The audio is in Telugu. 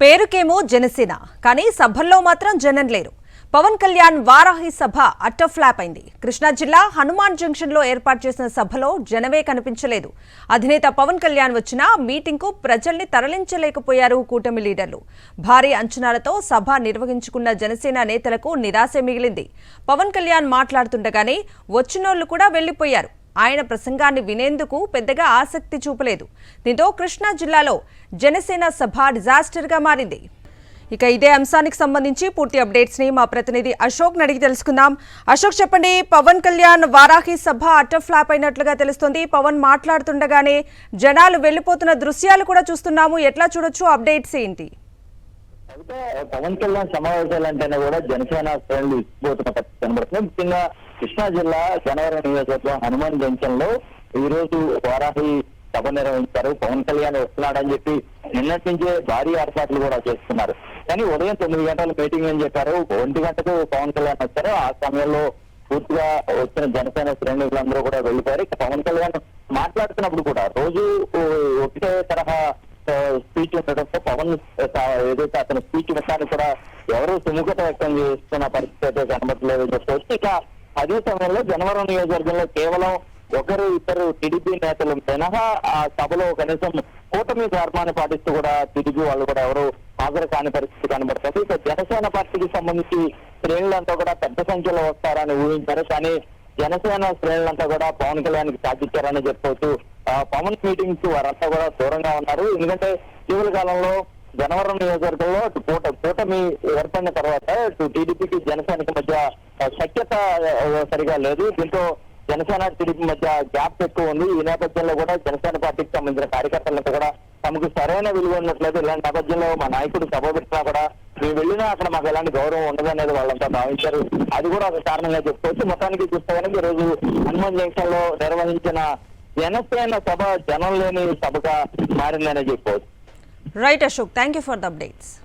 పేరుకేమో జనసేన కానీ సభల్లో మాత్రం జనం లేరు. పవన్ కళ్యాణ్ వారాహి సభ అట్టర్ ఫ్లాప్ అయింది. కృష్ణా జిల్లా హనుమాన్ జంక్షన్ లో ఏర్పాటు చేసిన సభలో జనమే కనిపించలేదు. అధినేత పవన్ కళ్యాణ్ వచ్చిన మీటింగ్ కు ప్రజల్ని తరలించలేకపోయారు కూటమి లీడర్లు. భారీ అంచనాలతో సభ నిర్వహించుకున్న జనసేన నేతలకు నిరాశే మిగిలింది. పవన్ కళ్యాణ్ మాట్లాడుతుండగానే వచ్చినోళ్లు కూడా వెళ్లిపోయారు. ఆయన ప్రసంగాన్ని వినేందుకు పెద్దగా ఆసక్తి చూపలేదు. దీంతో కృష్ణా జిల్లాలో జనసేన సభ డిజాస్టర్ గా మారింది. ఇక ఇదే అంశానికి సంబంధించి పూర్తి అప్డేట్స్ ని మా ప్రతినిధి అశోక్ అడిగి తెలుసుకుందాం. అశోక్, చెప్పండి, పవన్ కళ్యాణ్ వారాహి సభ అటర్ ఫ్లాప్ అయినట్లుగా తెలుస్తోంది. పవన్ మాట్లాడుతుండగానే జనాలు వెళ్లిపోతున్న దృశ్యాలు కూడా చూస్తున్నాము. ఎట్లా చూడొచ్చు? అప్డేట్స్ ఏంటి? పవన్ కళ్యాణ్ సమావేశాలు అంటేనే కూడా జనసేన శ్రేణులు ఇచ్చిపోతున్న పరిస్థితి కనబడుతుంది. ముఖ్యంగా కృష్ణా జిల్లా జనవరం నియోజకవర్గం హనుమాన్ జంక్షన్ లో ఈ రోజు వారాహి సభ నిర్వహించారు. పవన్ కళ్యాణ్ వస్తున్నాడని చెప్పి నిన్నటి నుంచే భారీ ఏర్పాట్లు కూడా చేస్తున్నారు. కానీ ఉదయం 9 గంటల మీటింగ్ అని చెప్పారు. 1 గంటకు పవన్ కళ్యాణ్ వచ్చారు. ఆ సమయంలో పూర్తిగా వచ్చిన జనసేన శ్రేణులందరూ కూడా వెళ్లిపోయారు. ఇక పవన్ కళ్యాణ్ మాట్లాడుతున్నప్పుడు కూడా రోజు ఒకటే తరహా స్పీచ్ ఉండడంతో పవన్ ఏదైతే అతని స్పీచ్ విషయాన్ని కూడా ఎవరు సుముఖత వ్యక్తం చేస్తున్న పరిస్థితి అయితే కనబడలేదు చెప్పవచ్చు. ఇక అదే సమయంలో జనవరం నియోజకవర్గంలో కేవలం ఒకరు ఇద్దరు టీడీపీ నేతలు మినహా ఆ సభలో కనీసం కూటమి ధర్మాన్ని పాటిస్తూ కూడా టీడీపీ వాళ్ళు కూడా ఎవరు హాజరు కాని పరిస్థితి కనబడుతుంది. ఇక జనసేన పార్టీకి సంబంధించి శ్రేణులంతా కూడా పెద్ద సంఖ్యలో వస్తారని ఊహించారు. కానీ జనసేన శ్రేణులంతా కూడా పవన్ కళ్యాణ్ కి సాధించారని చెప్పవచ్చు. పవన్ మీటింగ్స్ వారంతా కూడా దూరంగా ఉన్నారు. ఎందుకంటే ఇటీవల కాలంలో జనవరం నియోజకవర్గంలో కూటమి ఏర్పడిన తర్వాత టీడీపీకి జనసేనకి మధ్య సఖ్యత సరిగా లేదు. దీంతో జనసేన టీడీపీ మధ్య గ్యాప్ ఎక్కువ ఉంది. ఈ నేపథ్యంలో కూడా జనసేన పార్టీకి సంబంధించిన కార్యకర్తలంతా కూడా తమకు సరైన విలువ ఉన్నట్లేదు. ఇలాంటి నేపథ్యంలో మా నాయకుడు సభ పెట్టినా కూడా మేము వెళ్ళినా అక్కడ మాకు ఎలాంటి గౌరవం ఉండదనేది వాళ్ళంతా భావించారు. అది కూడా ఒక కారణంగా చెప్పుకోవచ్చు. మొత్తానికి చూస్తే కనుక ఈ రోజు హనుమాన్ జంక్షన్ లో నిర్వహించిన జనసేన సభ జనం లేని సభగా మారిందనే చెప్పుకోవచ్చు. Right Ashok, thank you for the updates.